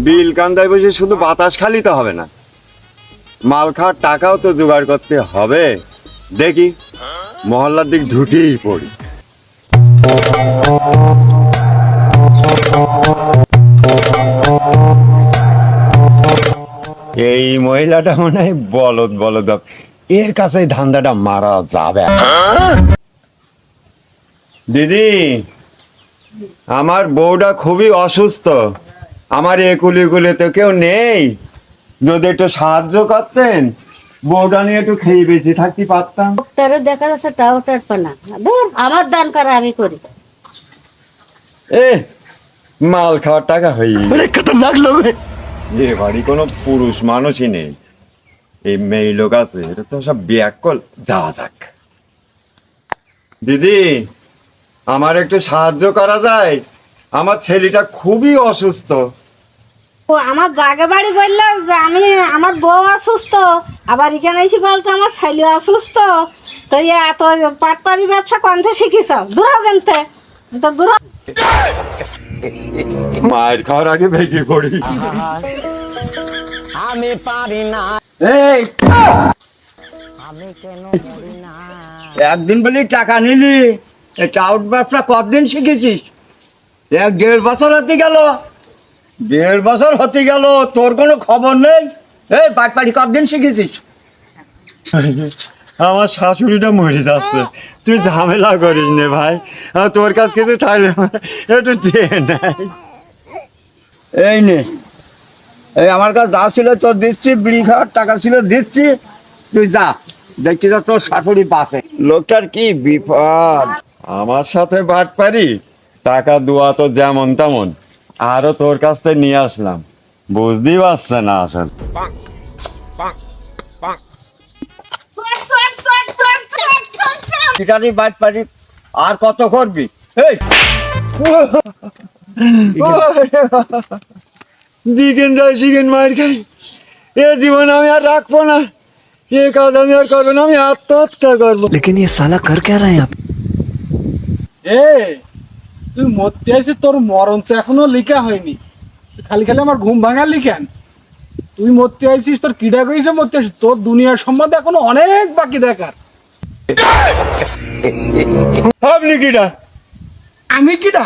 বিল কান্দায় বসে শুধু বাতাস খালি তো হবে না, মাল খাওয়ার টাকাও তো জোগাড় করতে হবে। দেখি মহল্লার দিক ঢুকেই পড়ি। এই মহিলাটা মনে হয় বলদ বলদ, এর কাছে ধান্দাটা মারা যাবে। দিদি, আমার বউটা খুবই অসুস্থ, আমার একুলি গুলি তো কেউ নেই, যদি একটু সাহায্য করতেন বউটা নিয়ে একটু খেয়ে বেঁচে থাকতে পারতাম। ডাক্তারের দেখা যাচ্ছে টাউটার পানা, ধর আমার দান করা আমি করি। এ মাল খাওয়ার টাকা হয়ে খতরনাক লোক, এ বাড়ি কোনো পুরুষ মানুষই নেই, এই মেয়ে লোক আছে, এটা তো সব ব্যাক কল। যাওয়া যাক। দিদি, আমার একটু সাহায্য করা যায়? আমার ছেলেটা খুবই অসুস্থ। ও আমার জায়গা বাড়ি বললো যে আমি, আমার বউ অসুস্থ, আবার এখানে এসে বলছে আমার ছেলে অসুস্থ, তো এত পাটপাড়ি ব্যবসা কন্থে শিখিস? দূর কেনতে তো দূর। মায়ের খাওয়ার আগে ভেঙে পড়ি। আমি পারি না, এই আমি কেন পারি না। একদিন বলি টাকা নিলি, এই টাউট ব্যবসা কতদিন শিখেছিস? 1.5 বছর হতে গেল, 1.5 বছর হতে গেল, তোর কোনো খবর নেই। এই পাটপাড়ি কতদিন শিখেছিস? আমার শাশুড়িটা মরে যাচ্ছে, তুই ঝামেলা করিস নে ভাই, তোর কাছ কিছু থাকলে একটু দিয়ে নাই। এই নে, এই আমার কাছে যা ছিল তোর দিচ্ছি, বিড়ি খাওয়ার টাকা ছিল দিচ্ছি, তুই যা, দেখি যা তোর শাশুড়ি বাসে। লোকটার কি বিপদ! আমার সাথে বাট পারি, টাকা দেওয়া তো যেমন তেমন, আরো তোর কাছ থেকে নিয়ে আসলাম, বুঝতেই পারছে না আসল। চিটারি বাটপাড়ি আর কত করবি? এই জিকেন যাই শিখেন মার খাই, এ জীবন আমি আর রাখবো না, এ কাজ আমি আর করবো না, আমি আত্মহত্যা করবো। लेकिन ये साला कर क्या रहा है यहाँ पे? এ তুই মরতে আছিস, তোর মরণ তো এখনো লিখা হয়নি, তুই খালি খালি আমার ঘুম ভাঙার লিখেন। তুই মরতে আছিস, তোর কিডা কইছে মরতে আছিস, তোর দুনিয়ার সম্বন্ধে এখনো অনেক বাকি দেখার। আপনি কিটা? আমি কিডা?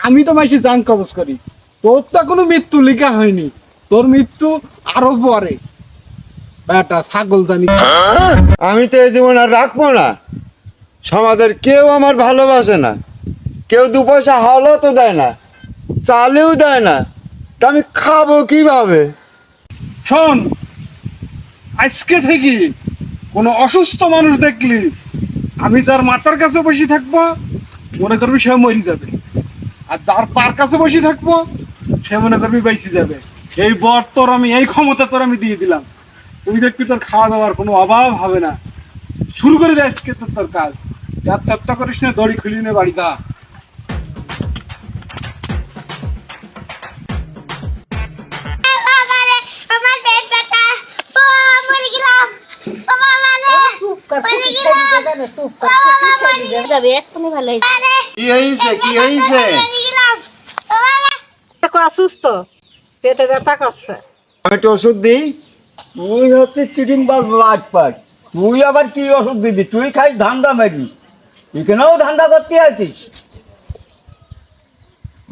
আমি তো মাইসি জান কবজ করি, তোর তো এখনো মৃত্যু লিখা হয়নি, তোর মৃত্যু আরো পরে। বেটা ছাগল জানি। আমি তো এই জীবন আর রাখবো না, সমাজের কেউ আমার ভালোবাসে না, কেউ 2 পয়সা হাওলাও তো দেয় না, চালেও দেয় না, তা আমি খাবো কিভাবে? শোন, আজকে থেকে কোনো অসুস্থ মানুষ দেখলি, আমি যার মাথার কাছে বসে থাকবো মনে করবি সে মরে যাবে, আর যার পার কাছে বসে থাকবো সে মনে করবি বেঁচে যাবে। এই বর তোর আমি, এই ক্ষমতা তোর আমি দিয়ে দিলাম, তুই দেখবি তোর খাওয়া দাওয়ার কোনো অভাব হবে না। শুরু করে দে আজকে তোর কাজ, যাত্রা করিস না, দড়ি খুলি নে, বাড়ি যা। যাবে এক্ষুনি ভালো হয়েছে। কি হয়েছে, কি হয়েছে? অসুস্থ, পেটে ব্যথা করছে। আমি একটু ওষুধ দিই। তুই হচ্ছে চিটিং বাস বাটপাড়, তুই আবার কি ওষুধ দিবি? তুই খাই ধান্দা মারবি, এখানেও ধান্দা করতে আছিস।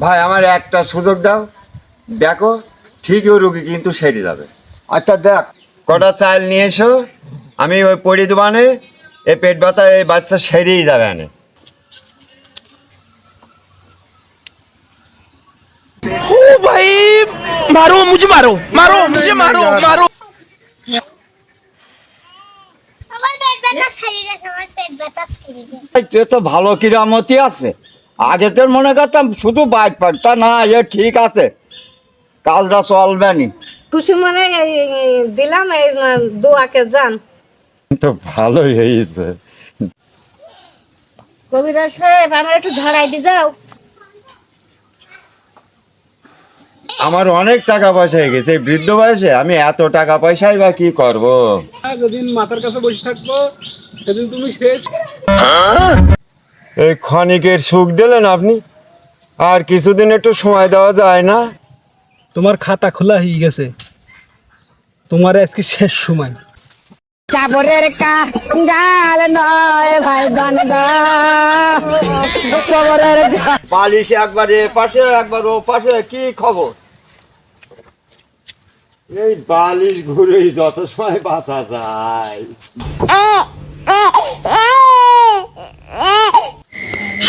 ভাই আমার একটা সুযোগ দাও, দেখো ঠিকই ওই রুগী কিন্তু সেরে যাবে। আচ্ছা দেখ, কটা চাল নিয়ে এসো, আমি ওই পরি দোকানে, এই পেট ব্যথা এই বাচ্চা সেরেই যাবে আনে। ओ भाई, मारो मुझे, मारो मारो मुझे, मारो मारो। তুই তো ভালো কিরামতি আছে, আগে তোর মনে করতাম শুধু বাটপাড়, তা না, এ ঠিক আছে, কাজটা চলবে নি। খুশি মনে দিলাম, এই দোয়াকে যান। তো ভালোই হয়েছে। কবিরাজ সাহেব, আমার একটু ঝাড়াই দি যাও। আমার অনেক টাকা পয়সা হয়ে গেছে, এই বৃদ্ধ বয়সে আমি এত টাকা পয়সাই বা কি করব? যেদিন মাথার কাছে বসে থাকবো সেদিন তুমি শেষ। এই ক্ষণিকের সুখ দিলেন আপনি, আর কিছুদিন একটু সময় দেওয়া যায় না? তোমার খাতা খোলা হয়ে গেছে, তোমার আজকে শেষ সময়। চাবরের কাঙ্গাল নয় ভাই বান্দা চাবরের বালিশ একবার এ পাশে একবার ও পাশে, কি খবর? এই বালিশ ঘুরেই যত সময় বাঁচা যায়।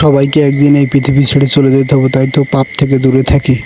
সবাইকে একদিন এই পৃথিবী ছেড়ে চলে যেতে হবে, তাই তো পাপ থেকে দূরে থাকি।